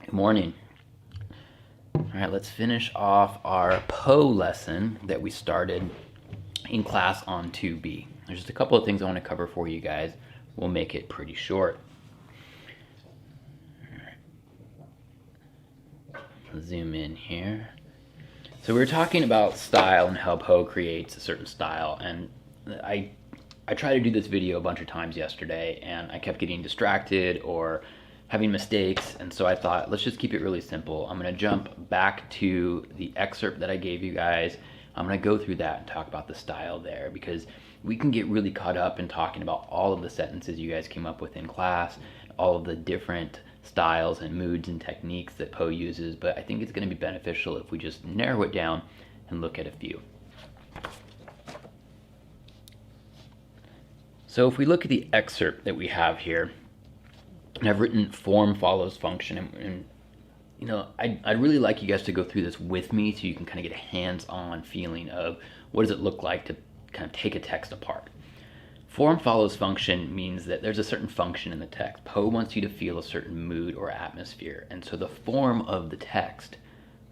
Good morning. All right, let's finish off our Poe lesson that we started in class on 2B. There's just a couple of things I want to cover for you guys. We'll make it pretty short. All right. Zoom in here. So we were talking about style and how Poe creates a certain style, and I tried to do this video a bunch of times yesterday, and I kept getting distracted or having mistakes, and so I thought, let's just keep it really simple. I'm going to jump back to the excerpt that I gave you guys. I'm going to go through that and talk about the style there, because we can get really caught up in talking about all of the sentences you guys came up with in class, all of the different styles and moods and techniques that Poe uses, but I think it's going to be beneficial if we just narrow it down and look at a few. So if we look at the excerpt that we have here, and I've written form follows function, and you know, I'd really like you guys to go through this with me so you can kind of get a hands-on feeling of what does it look like to kind of take a text apart. Form follows function means that there's a certain function in the text. Poe wants you to feel a certain mood or atmosphere, and so the form of the text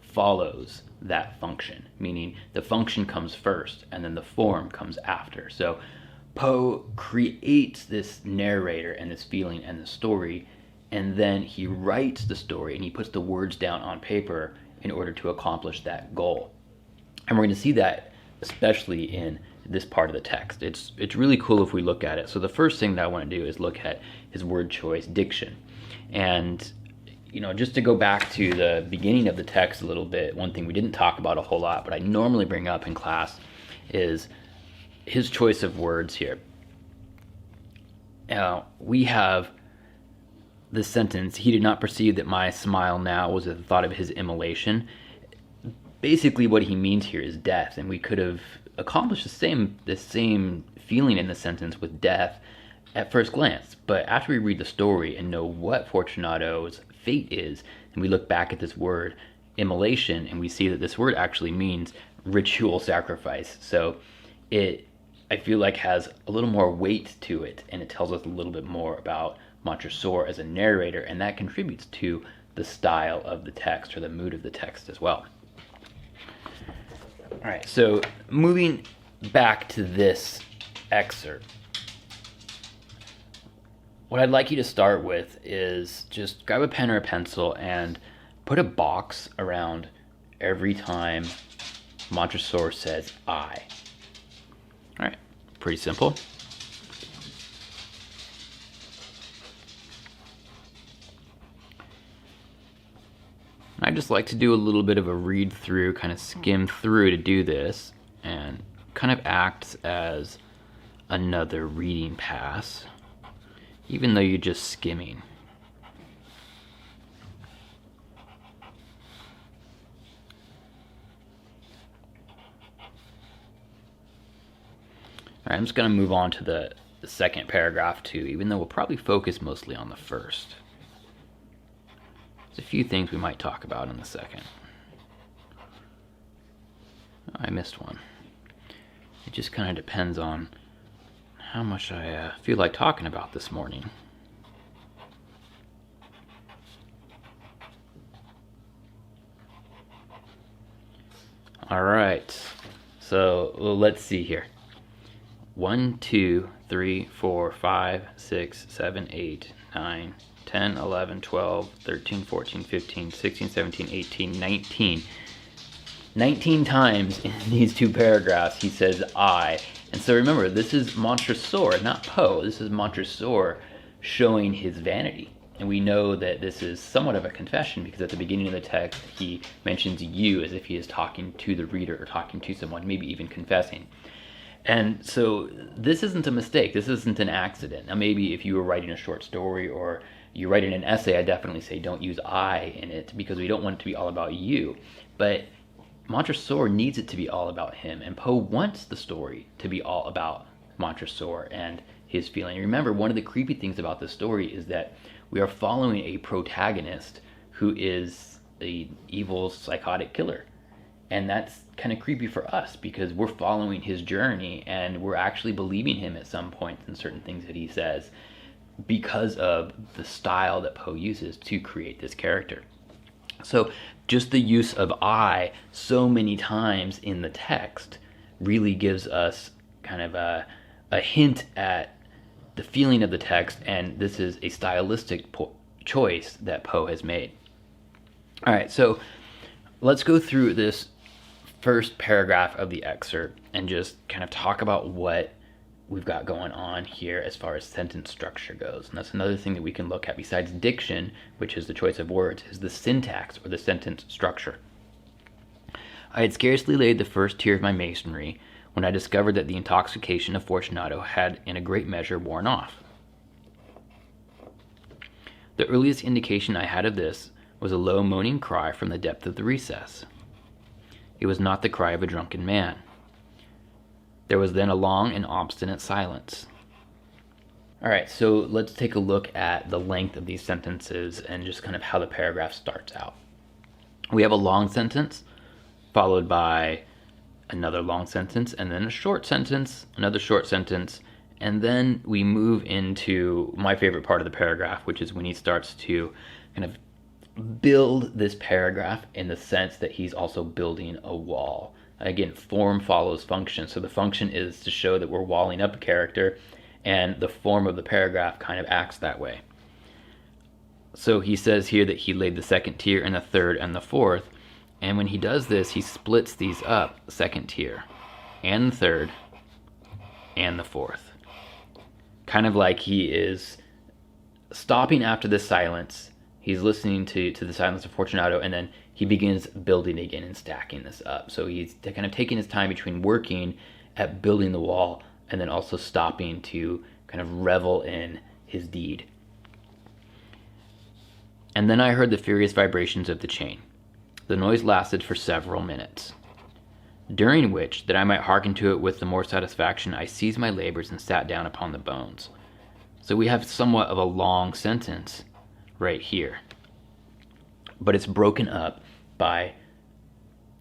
follows that function, meaning the function comes first and then the form comes after. So Poe creates this narrator and this feeling and the story, and then he writes the story and he puts the words down on paper in order to accomplish that goal. And we're going to see that especially in this part of the text. It's really cool if we look at it. So the first thing that I want to do is look at his word choice, diction. And you know, just to go back to the beginning of the text a little bit, one thing we didn't talk about a whole lot, but I normally bring up in class is his choice of words here. Now, we have this sentence, he did not perceive that my smile now was at the thought of his immolation. Basically what he means here is death, and we could have accomplished the same feeling in the sentence with death at first glance. But after we read the story and know what Fortunato's fate is, and we look back at this word, immolation, and we see that this word actually means ritual sacrifice. So I feel like has a little more weight to it, and it tells us a little bit more about Montresor as a narrator, and that contributes to the style of the text or the mood of the text as well. All right, so moving back to this excerpt, what I'd like you to start with is just grab a pen or a pencil and put a box around every time Montresor says I. All right, pretty simple. I just like to do a little bit of a read through, kind of skim through to do this, and kind of acts as another reading pass, even though you're just skimming. All right, I'm just going to move on to the second paragraph too, even though we'll probably focus mostly on the first. There's a few things we might talk about in the second. Oh, I missed one. It just kind of depends on how much I feel like talking about this morning. All right, so let's see here. 1, 2, 3, 4, 5, 6, 7, 8, 9, 10, 11, 12, 13, 14, 15, 16, 17, 18, 19. 19 times in these two paragraphs he says I. And so remember, this is Montresor, not Poe. This is Montresor showing his vanity. And we know that this is somewhat of a confession, because at the beginning of the text he mentions you as if he is talking to the reader or talking to someone, maybe even confessing. And so this isn't a mistake. This isn't an accident. Now maybe if you were writing a short story or you're writing an essay, I definitely say don't use I in it, because we don't want it to be all about you. But Montresor needs it to be all about him, and Poe wants the story to be all about Montresor and his feeling. Remember, one of the creepy things about this story is that we are following a protagonist who is an evil psychotic killer. And that's kind of creepy for us, because we're following his journey and we're actually believing him at some point in certain things that he says. because of the style that Poe uses to create this character. So just the use of I so many times in the text really gives us kind of a hint at the feeling of the text, and this is a stylistic choice that Poe has made. All right, so let's go through this first paragraph of the excerpt and just kind of talk about what we've got going on here as far as sentence structure goes. And that's another thing that we can look at besides diction, which is the choice of words, is the syntax or the sentence structure. I had scarcely laid the first tier of my masonry when I discovered that the intoxication of Fortunato had in a great measure worn off. The earliest indication I had of this was a low moaning cry from the depth of the recess. It was not the cry of a drunken man. There was then a long and obstinate silence. All right, so let's take a look at the length of these sentences and just kind of how the paragraph starts out. We have a long sentence followed by another long sentence, and then a short sentence, another short sentence, and then we move into my favorite part of the paragraph, which is when he starts to kind of build this paragraph in the sense that he's also building a wall. Again, form follows function. So the function is to show that we're walling up a character, and the form of the paragraph kind of acts that way. So he says here that he laid the second tier and the third and the fourth. And when he does this, he splits these up, second tier and the third and the fourth. Kind of like he is stopping after the silence. He's listening to the silence of Fortunato, and then he begins building again and stacking this up. So he's kind of taking his time between working at building the wall and then also stopping to kind of revel in his deed. And then I heard the furious vibrations of the chain. The noise lasted for several minutes, during which, that I might hearken to it with the more satisfaction, I ceased my labors and sat down upon the bones. So we have somewhat of a long sentence right here, but it's broken up by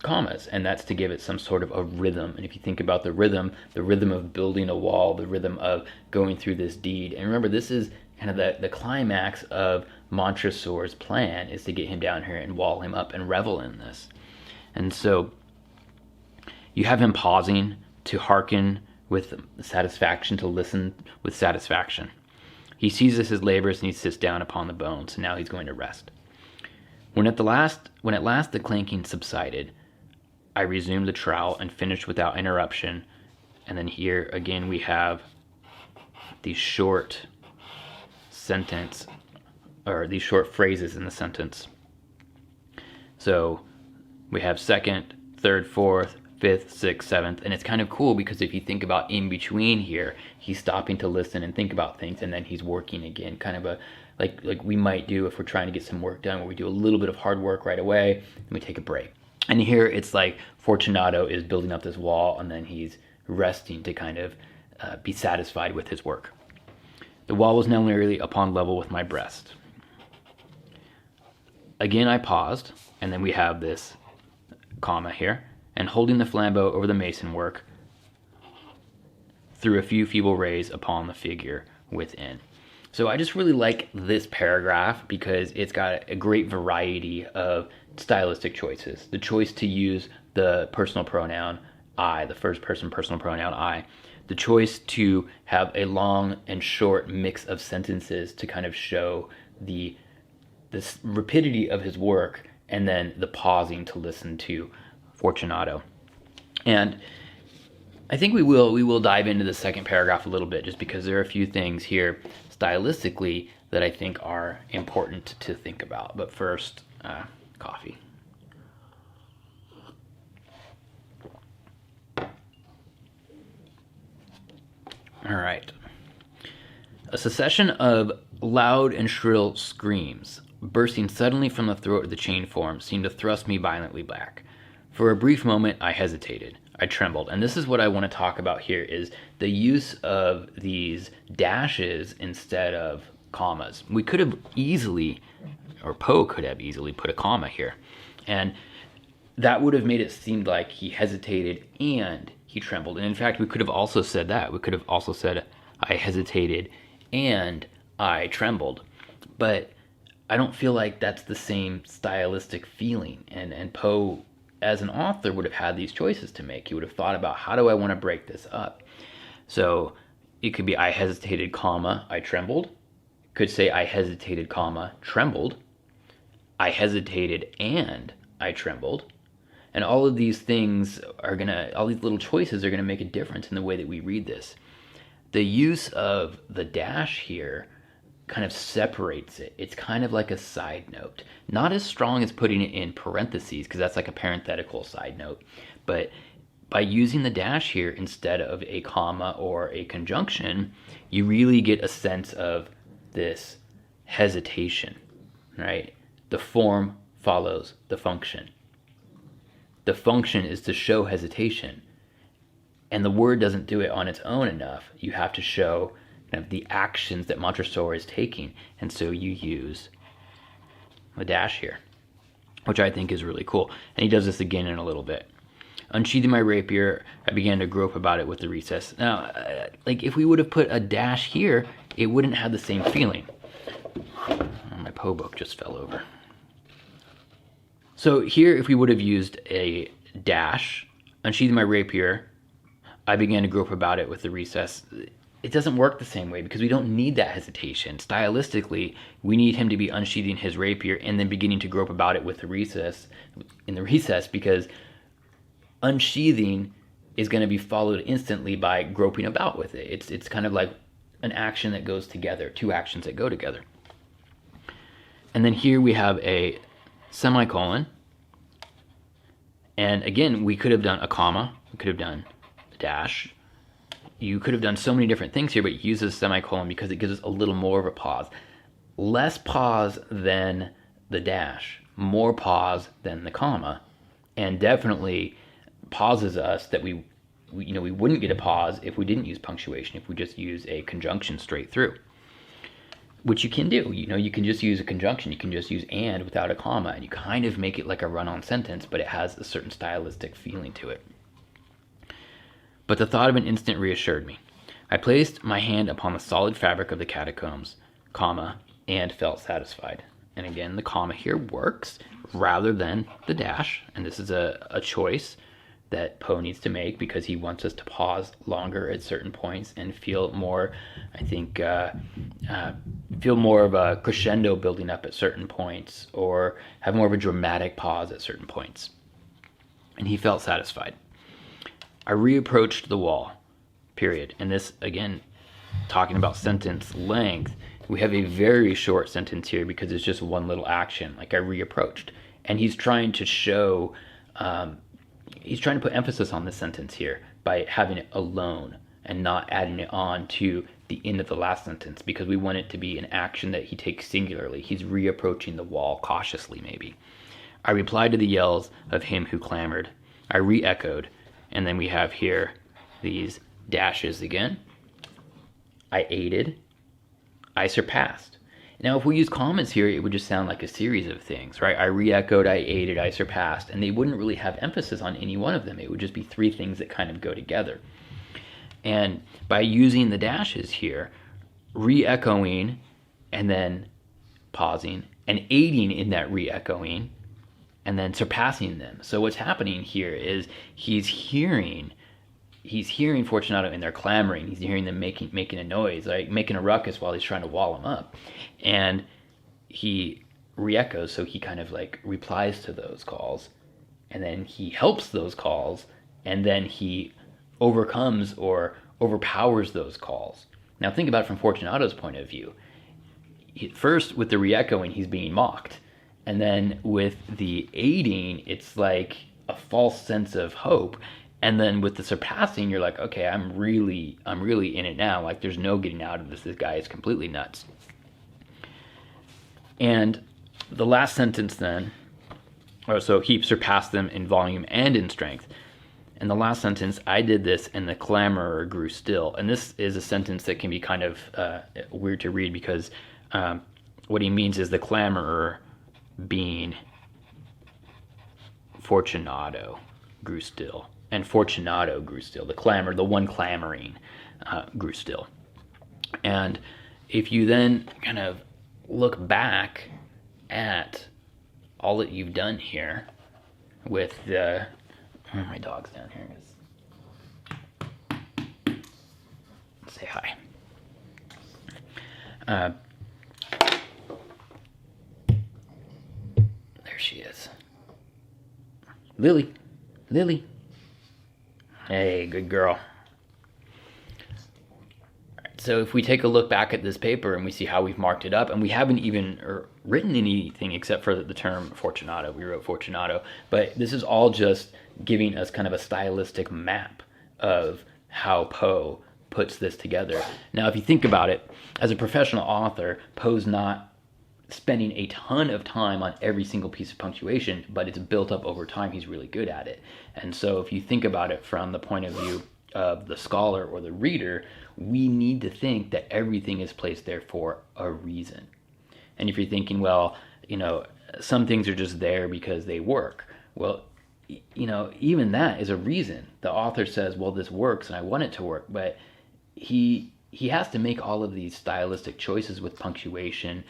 commas, and that's to give it some sort of a rhythm. And if you think about the rhythm of building a wall, the rhythm of going through this deed, and remember, this is kind of the climax of Montresor's plan, is to get him down here and wall him up and revel in this. And so you have him pausing to hearken with satisfaction, to listen with satisfaction. He ceases his labors and he sits down upon the bones, and now he's going to rest. When at last the clanking subsided, I resumed the trowel and finished without interruption. And then here again we have these short sentence, or these short phrases in the sentence. So we have second, third, fourth, fifth, sixth, seventh, and it's kind of cool because if you think about in between here, he's stopping to listen and think about things, and then he's working again, kind of a like we might do if we're trying to get some work done, where we do a little bit of hard work right away and we take a break. And here it's like Fortunato is building up this wall, and then he's resting to kind of be satisfied with his work. The wall was now nearly upon level with my breast. Again I paused, and then we have this comma here, and holding the flambeau over the mason work, threw a few feeble rays upon the figure within. So I just really like this paragraph because it's got a great variety of stylistic choices. The choice to use the personal pronoun I, the first person personal pronoun I. The choice to have a long and short mix of sentences to kind of show this rapidity of his work, and then the pausing to listen to Fortunato. And I think we will dive into the second paragraph a little bit, just because there are a few things here stylistically that I think are important to think about. But first, coffee. All right. A succession of loud and shrill screams, bursting suddenly from the throat of the chained form, seemed to thrust me violently back. For a brief moment, I hesitated. I trembled. And this is what I want to talk about here, is the use of these dashes instead of commas. We could have easily, or Poe could have easily put a comma here. And that would have made it seem like he hesitated and he trembled. And in fact, we could have also said that. We could have also said, I hesitated and I trembled. But I don't feel like that's the same stylistic feeling. And Poe, as an author, would have had these choices to make. He would have thought about, how do I want to break this up? So it could be I hesitated, comma, I trembled. Could say I hesitated, comma, trembled. I hesitated and I trembled. And all of these things are all these little choices are gonna make a difference in the way that we read this. The use of the dash here kind of separates it. It's kind of like a side note. Not as strong as putting it in parentheses, because that's like a parenthetical side note. But by using the dash here instead of a comma or a conjunction, you really get a sense of this hesitation, right? The form follows the function. The function is to show hesitation. And the word doesn't do it on its own enough. You have to show kind of the actions that Montresor is taking. And so you use the dash here, which I think is really cool. And he does this again in a little bit. Unsheathing my rapier, I began to grope about it with the recess. Now, like if we would have put a dash here, it wouldn't have the same feeling. Oh, my Poe book just fell over. So here, if we would have used a dash, unsheathing my rapier, I began to grope about it with the recess. It doesn't work the same way because we don't need that hesitation. Stylistically, we need him to be unsheathing his rapier and then beginning to grope about it with the recess, because unsheathing is going to be followed instantly by groping about with it. It's kind of like an action that goes together, two actions that go together. And then here we have a semicolon. And again, we could have done a comma, we could have done a dash. You could have done so many different things here, but use a semicolon because it gives us a little more of a pause. Less pause than the dash, more pause than the comma, and definitely pauses us that we wouldn't get a pause if we didn't use punctuation, if we just use a conjunction straight through. Which you can do. You can just use a conjunction. You can just use and without a comma, and you kind of make it like a run-on sentence, but it has a certain stylistic feeling to it. But the thought of an instant reassured me. I placed my hand upon the solid fabric of the catacombs, comma, and felt satisfied. And again, the comma here works rather than the dash, and this is a choice that Poe needs to make because he wants us to pause longer at certain points and feel more, I think, feel more of a crescendo building up at certain points, or have more of a dramatic pause at certain points. And he felt satisfied. I reapproached the wall, period. And this, again, talking about sentence length, we have a very short sentence here because it's just one little action, like I reapproached. And he's trying to show, he's trying to put emphasis on this sentence here by having it alone and not adding it on to the end of the last sentence, because we want it to be an action that he takes singularly. He's reapproaching the wall cautiously, maybe. I replied to the yells of him who clamored. I re-echoed, and then we have here these dashes again. I aided. I surpassed. Now, if we use commas here, it would just sound like a series of things, right? I re-echoed, I aided, I surpassed, and they wouldn't really have emphasis on any one of them. It would just be three things that kind of go together. And by using the dashes here, re-echoing and then pausing and aiding in that re-echoing and then surpassing them. So what's happening here is he's hearing Fortunato and they're clamoring. He's hearing them making a noise, like making a ruckus while he's trying to wall them up. And he re-echoes, so he kind of like replies to those calls. And then he helps those calls, and then he overcomes or overpowers those calls. Now think about it from Fortunato's point of view. First, with the re-echoing, he's being mocked. And then with the aiding, it's like a false sense of hope. And then with the surpassing, you're like, okay, I'm really in it now. Like there's no getting out of this. This guy is completely nuts. And the last sentence then, so he surpassed them in volume and in strength. And the last sentence, I did this and the clamorer grew still. And this is a sentence that can be kind of weird to read because what he means is the clamorer being Fortunato grew still. And Fortunato grew still. The one clamoring grew still. And if you then kind of look back at all that you've done here with the, oh, my dog's down here. Say hi. There she is. Lily. Lily. Hey, good girl. So if we take a look back at this paper and we see how we've marked it up, and we haven't even written anything except for the term Fortunato. We wrote Fortunato, but this is all just giving us kind of a stylistic map of how Poe puts this together. Now, if you think about it, as a professional author, Poe's not spending a ton of time on every single piece of punctuation, but it's built up over time. He's really good at it. And so if you think about it from the point of view of the scholar or the reader, we need to think that everything is placed there for a reason. And if you're thinking, well, you know, some things are just there because they work. Well, you know, even that is a reason. The author says, well, this works and I want it to work, but he has to make all of these stylistic choices with punctuation,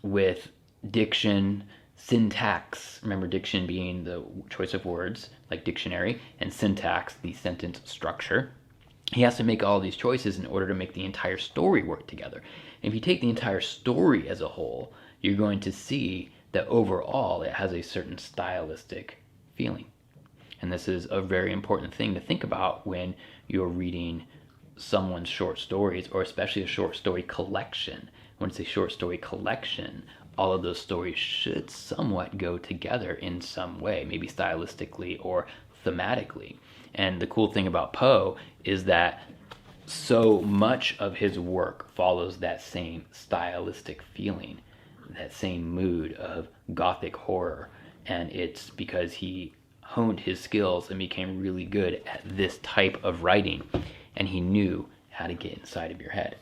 with diction, syntax. Remember, diction being the choice of words, like dictionary, and syntax, the sentence structure. He has to make all these choices in order to make the entire story work together. And if you take the entire story as a whole, you're going to see that overall it has a certain stylistic feeling. And this is a very important thing to think about when you're reading someone's short stories, or especially a short story collection. When it's a short story collection, all of those stories should somewhat go together in some way, maybe stylistically or thematically. And the cool thing about Poe is that so much of his work follows that same stylistic feeling, that same mood of gothic horror. And it's because he honed his skills and became really good at this type of writing, and he knew how to get inside of your head.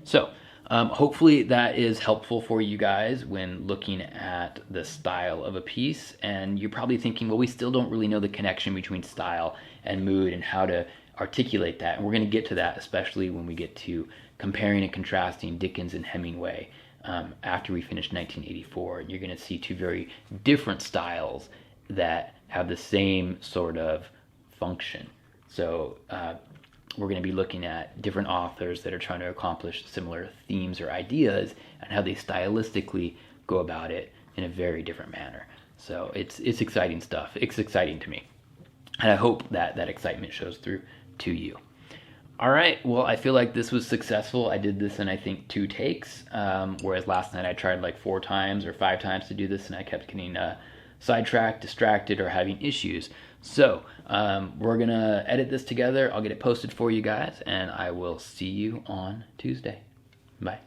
So hopefully that is helpful for you guys when looking at the style of a piece. And you're probably thinking, well, we still don't really know the connection between style and mood and how to articulate that. And we're going to get to that, especially when we get to comparing and contrasting Dickens and Hemingway after we finish 1984. You're going to see two very different styles that have the same sort of function. So we're going to be looking at different authors that are trying to accomplish similar themes or ideas and how they stylistically go about it in a very different manner. So it's exciting stuff. It's exciting to me. And I hope that that excitement shows through to you. All right, well, I feel like this was successful. I did this in, I think, 2 takes, whereas last night I tried like 4 times or 5 times to do this, and I kept getting sidetracked, distracted, or having issues. So we're going to edit this together. I'll get it posted for you guys, and I will see you on Tuesday. Bye.